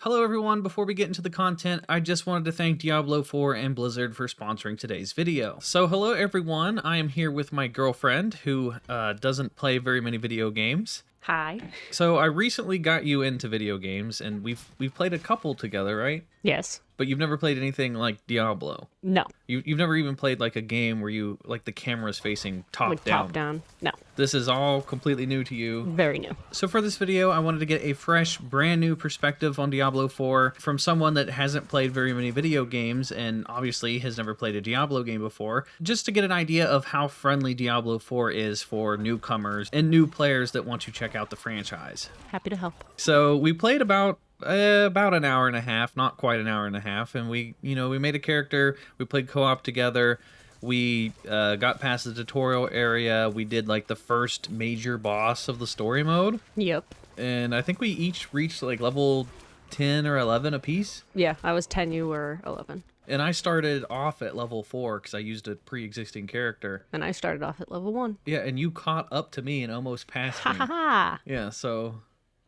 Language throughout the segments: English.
Hello everyone, before we get into the content, I just wanted to thank Diablo 4 and Blizzard for sponsoring today's video. So hello everyone, I am here with my girlfriend who doesn't play very many video games. Hi. So I recently got you into video games and we've played a couple together, right? Yes. But you've never played anything like Diablo. No. You've never even played like a game where you like the camera's facing top Like down. top down. No. This is all completely new to you. Very new. So for this video, I wanted to get a fresh, brand new perspective on Diablo 4 from someone that hasn't played very many video games and obviously has never played a Diablo game before, just to get an idea of how friendly Diablo 4 is for newcomers and new players that want to check out the franchise. Happy to help. So we played about an hour and a half, not quite an hour and a half, and we made a character, we played co-op together. We got past the tutorial area. We did like the first major boss of the story mode. Yep. And I think we each reached like level 10 or 11 apiece. Yeah, I was 10, you were 11. And I started off at level 4 because I used a pre-existing character. And I started off at level 1. Yeah, and you caught up to me and almost passed me. Ha ha ha! Yeah, so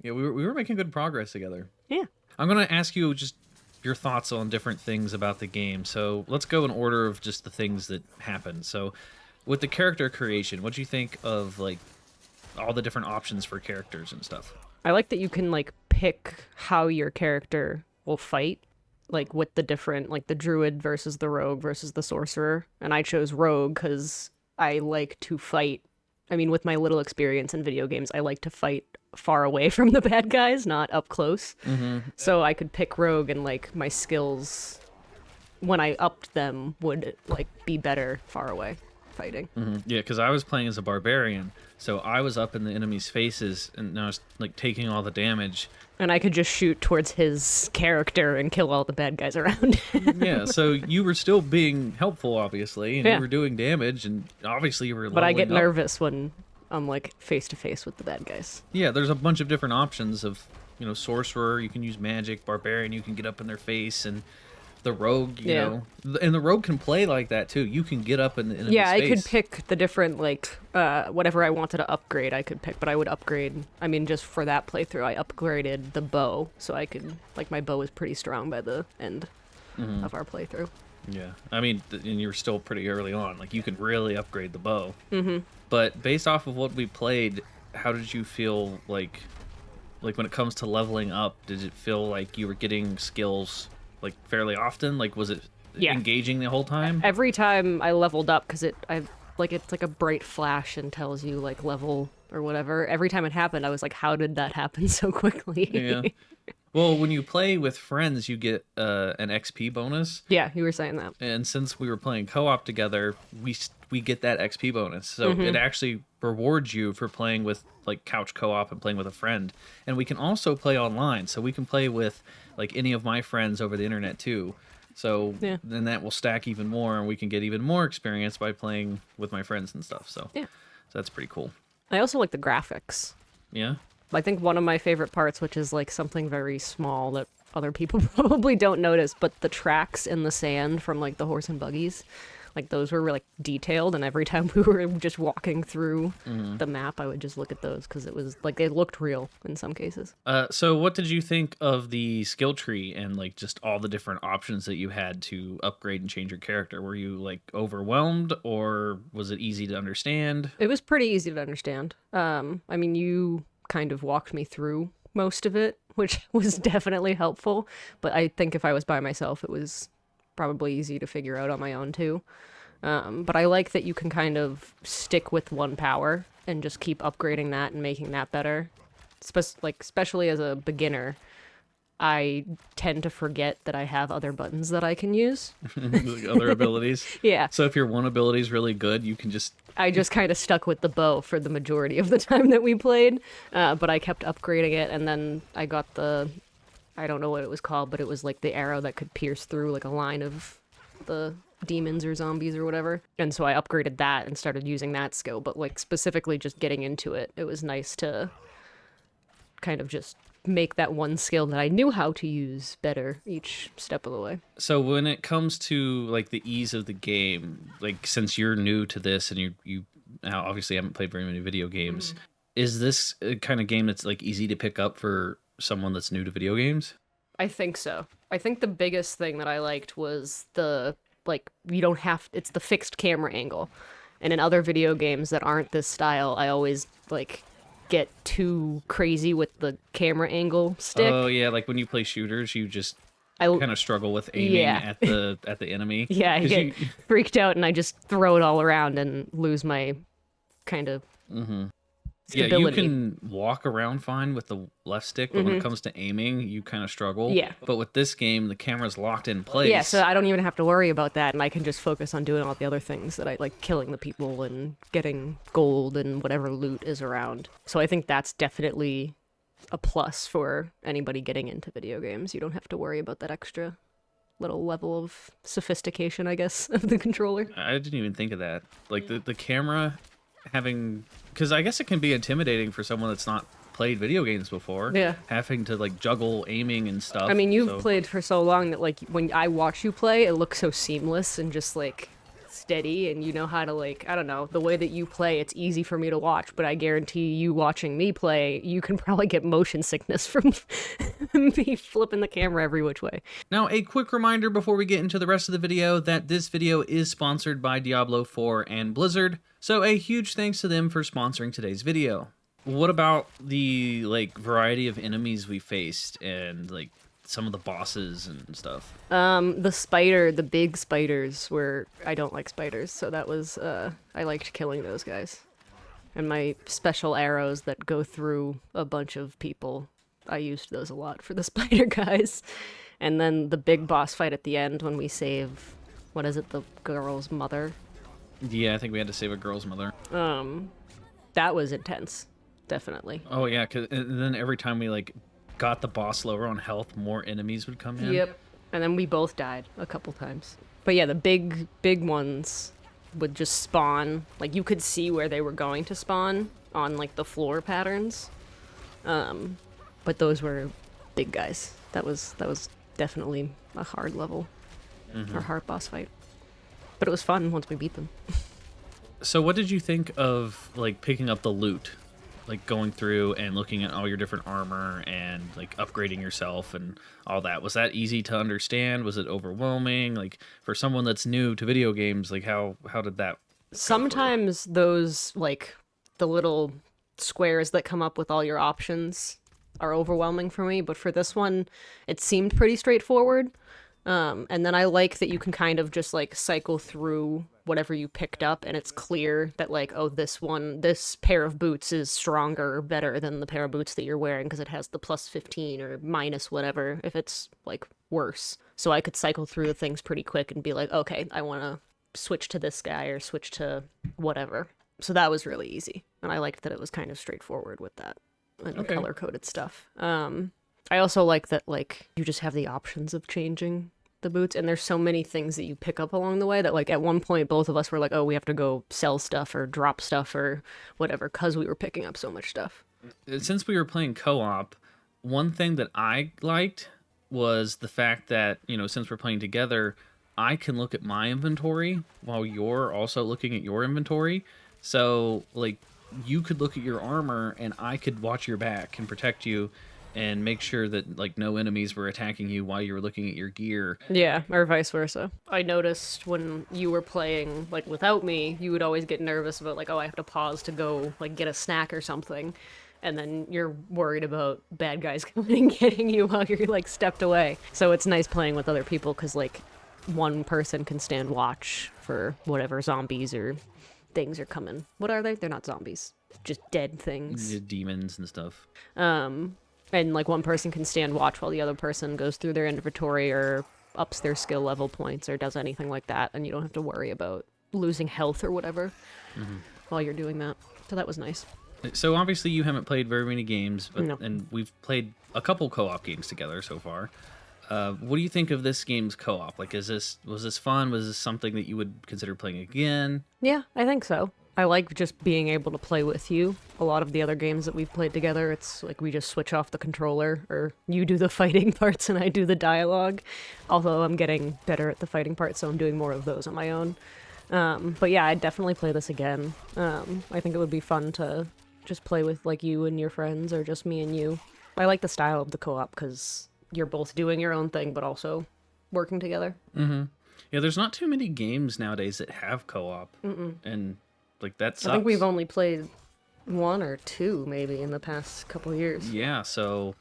yeah, we were making good progress together. Yeah. I'm going to ask you just your thoughts on different things about the game. So let's go in order of just the things that happened. So with the character creation, what do you think of like all the different options for characters and stuff? I like that you can like pick how your character will fight, like with the different, like the druid versus the rogue versus the sorcerer. And I chose rogue because I like to fight. I mean, with my little experience in video games, I like to fight far away from the bad guys, not up close. Mm-hmm. So I could pick rogue and like my skills, when I upped them, would like be better far away fighting. Mm-hmm. Yeah, because I was playing as a barbarian, so I was up in the enemy's faces and I was like taking all the damage. And I could just shoot towards his character and kill all the bad guys around. Yeah, so you were still being helpful, obviously, and Yeah. you were doing damage, and obviously you were But I get leveling up. nervous when I'm like face to face with the bad guys. Yeah, there's a bunch of different options of, sorcerer, you can use magic, barbarian, you can get up in their face, and the rogue, you know. And the rogue can play like that, too. You can get up in the enemy's Yeah, I face. could pick the different, like, whatever I wanted to upgrade, I could pick, but I would upgrade, I mean, just for that playthrough, I upgraded the bow, so I could, like, my bow was pretty strong by the end of our playthrough. Yeah, I mean, and you were still pretty early on. Like, you could really upgrade the bow. Mm-hmm. But based off of what we played, how did you feel, like when it comes to leveling up, did it feel like you were getting skills, like, fairly often? Like, was it engaging the whole time? Every time I leveled up, because it's like a bright flash and tells you, like, level or whatever. Every time it happened, I was like, how did that happen so quickly? Yeah. Well, when you play with friends, you get an XP bonus. Yeah, you were saying that. And since we were playing co-op together, we get that XP bonus. So it actually rewards you for playing with like couch co-op and playing with a friend. And we can also play online. So we can play with like any of my friends over the internet too. So then that will stack even more and we can get even more experience by playing with my friends and stuff. So that's pretty cool. I also like the graphics. Yeah. I think one of my favorite parts, which is like something very small that other people probably don't notice, but the tracks in the sand from like the horse and buggies, like those were like detailed, and every time we were just walking through the map, I would just look at those because it was like they looked real in some cases. So what did you think of the skill tree and like just all the different options that you had to upgrade and change your character? Were you like overwhelmed or was it easy to understand? It was pretty easy to understand. I mean, you kind of walked me through most of it, which was definitely helpful. But I think if I was by myself, it was probably easy to figure out on my own too. But I like that you can kind of stick with one power and just keep upgrading that and making that better. Especially as a beginner, I tend to forget that I have other buttons that I can use. Like other abilities? Yeah. So if your one ability is really good, you can just... I just kind of stuck with the bow for the majority of the time that we played, but I kept upgrading it, and then I got I don't know what it was called, but it was like the arrow that could pierce through like a line of the demons or zombies or whatever. And so I upgraded that and started using that skill, but like specifically just getting into it, it was nice to kind of just make that one skill that I knew how to use better each step of the way. So when it comes to like the ease of the game, like since you're new to this and you now obviously haven't played very many video games, is this a kind of game that's like easy to pick up for someone that's new to video games? I think so. I think the biggest thing that I liked was the, like, you don't have, it's the fixed camera angle. And in other video games that aren't this style, I always, like, get too crazy with the camera angle stick. Oh yeah, like when you play shooters, you just I, kind of struggle with aiming yeah. at the enemy. Yeah, I 'Cause get freaked out and I just throw it all around and lose my kind of yeah, stability. you can walk around fine with the left stick, but when it comes to aiming, you kind of struggle. Yeah. But with this game, the camera's locked in place. Yeah, so I don't even have to worry about that, and I can just focus on doing all the other things that I like, killing the people and getting gold and whatever loot is around. So I think that's definitely a plus for anybody getting into video games. You don't have to worry about that extra little level of sophistication, I guess, of the controller. I didn't even think of that. Like the camera having, because I guess it can be intimidating for someone that's not played video games before. Yeah. Having to like juggle aiming and stuff. I mean, you've so- played for so long that, like, when I watch you play, it looks so seamless and just, like, steady, and you know how to, like, I don't know, the way that you play, it's easy for me to watch, but I guarantee you watching me play, you can probably get motion sickness from me flipping the camera every which way. Now, a quick reminder before we get into the rest of the video that this video is sponsored by Diablo 4 and Blizzard, so a huge thanks to them for sponsoring today's video. What about the, like, variety of enemies we faced and, like, some of the bosses and stuff? The big spiders were, I don't like spiders, so that was, I liked killing those guys. And my special arrows that go through a bunch of people, I used those a lot for the spider guys. And then the big boss fight at the end when we save, what is it, the girl's mother? Yeah, I think we had to save a girl's mother. That was intense, definitely. Oh, yeah, and then every time we, like, got the boss lower on health, more enemies would come in. Yep. And then we both died a couple times. But yeah, the big ones would just spawn. Like, you could see where they were going to spawn on, like, the floor patterns. But those were big guys. That was definitely a hard level. Or hard boss fight. But it was fun once we beat them. So what did you think of, like, picking up the loot? Like, going through and looking at all your different armor and, like, upgrading yourself and all that. Was that easy to understand? Was it overwhelming? Like, for someone that's new to video games, like, how did that... Sometimes those, like, the little squares that come up with all your options are overwhelming for me, but for this one, it seemed pretty straightforward. And then I like that you can kind of just, like, cycle through whatever you picked up, and it's clear that, like, oh, this pair of boots is stronger or better than the pair of boots that you're wearing because it has the plus 15 or minus whatever if it's, like, worse. So I could cycle through the things pretty quick and be like, okay, I want to switch to this guy or switch to whatever. So that was really easy, and I liked that it was kind of straightforward with that and the color-coded stuff. I also like that, like, you just have the options of changing the boots, and there's so many things that you pick up along the way that, like, at one point both of us were like, oh, we have to go sell stuff or drop stuff or whatever because we were picking up so much stuff. Since we were playing co-op, one thing that I liked was the fact that, you know, since we're playing together, I can look at my inventory while you're also looking at your inventory. So, like, you could look at your armor and I could watch your back and protect you and make sure that, like, no enemies were attacking you while you were looking at your gear. Yeah, or vice versa. I noticed when you were playing, like, without me, you would always get nervous about, like, oh, I have to pause to go, like, get a snack or something. And then you're worried about bad guys coming and getting you while you're, like, stepped away. So it's nice playing with other people because, like, one person can stand watch for whatever zombies or things are coming. What are they? They're not zombies. Just dead things. Yeah, demons and stuff. And, like, one person can stand watch while the other person goes through their inventory or ups their skill level points or does anything like that, and you don't have to worry about losing health or whatever while you're doing that. So that was nice. So obviously you haven't played very many games, but, No. and we've played a couple co-op games together so far. What do you think of this game's co-op? Like, was this fun? Was this something that you would consider playing again? Yeah, I think so. I like just being able to play with you. A lot of the other games that we've played together, it's like we just switch off the controller, or you do the fighting parts and I do the dialogue. Although I'm getting better at the fighting parts, so I'm doing more of those on my own. But yeah, I'd definitely play this again. I think it would be fun to just play with, like, you and your friends, or just me and you. I like the style of the co-op because you're both doing your own thing, but also working together. Yeah, there's not too many games nowadays that have co-op, and like that sucks. I think we've only played 1 or 2 maybe in the past couple of years. Yeah, so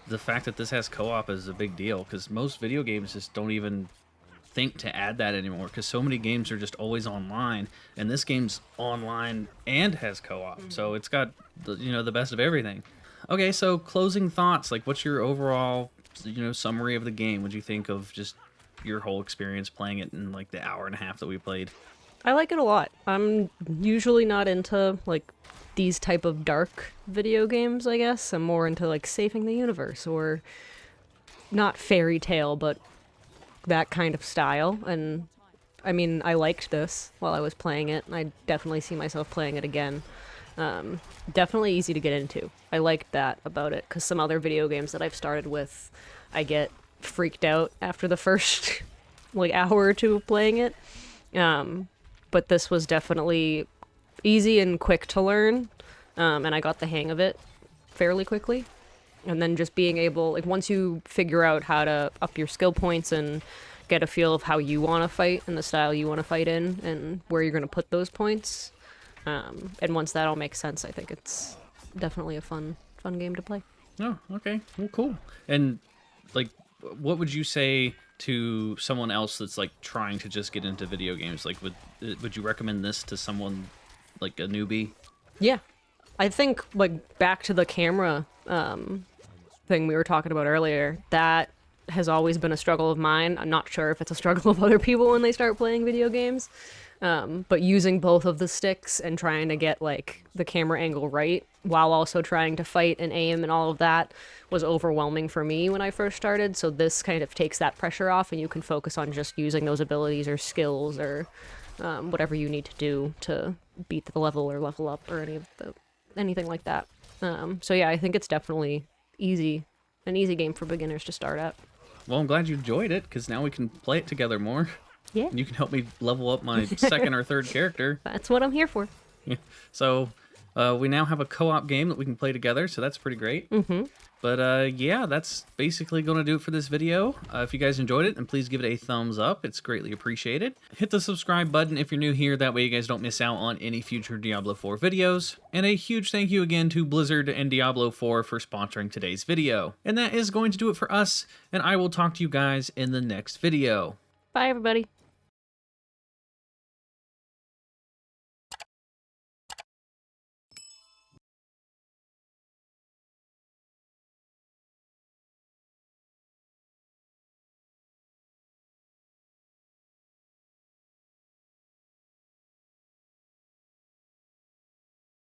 the fact that this has co-op is a big deal because most video games just don't even think to add that anymore because so many games are just always online, and this game's online and has co-op, so it's got the best of everything. Okay, so closing thoughts, like what's your overall summary of the game? What'd you think of just your whole experience playing it in like the hour and a half that we played? I like it a lot. I'm usually not into like these type of dark video games, I guess. I'm more into like saving the universe, or not fairy tale, but that kind of style. And I mean, I liked this while I was playing it, and I definitely see myself playing it again. Definitely easy to get into. I liked that about it, because some other video games that I've started with, I get freaked out after the first like hour or two of playing it. But this was definitely easy and quick to learn, and I got the hang of it fairly quickly. And then just being able, like, once you figure out how to up your skill points and get a feel of how you want to fight and the style you want to fight in and where you're going to put those points, and once that all makes sense, I think it's definitely a fun game to play. Oh, okay. Well, cool. And like, what would you say to someone else that's like trying to just get into video games? Like, would you recommend this to someone like a newbie? Yeah, I think like back to the camera thing we were talking about earlier, that has always been a struggle of mine. I'm not sure if it's a struggle of other people when they start playing video games, but using both of the sticks and trying to get like the camera angle right while also trying to fight and aim and all of that was overwhelming for me when I first started. So this kind of takes that pressure off, and you can focus on just using those abilities or skills or whatever you need to do to beat the level or level up or anything like that. So yeah, I think it's definitely an easy game for beginners to start at. Well, I'm glad you enjoyed it, because now we can play it together more. Yeah. And you can help me level up my second or third character. That's what I'm here for. Yeah. So we now have a co-op game that we can play together, so that's pretty great. But yeah, that's basically going to do it for this video. If you guys enjoyed it, then please give it a thumbs up. It's greatly appreciated. Hit the subscribe button if you're new here. That way you guys don't miss out on any future Diablo 4 videos. And a huge thank you again to Blizzard and Diablo 4 for sponsoring today's video. And that is going to do it for us, and I will talk to you guys in the next video. Bye, everybody.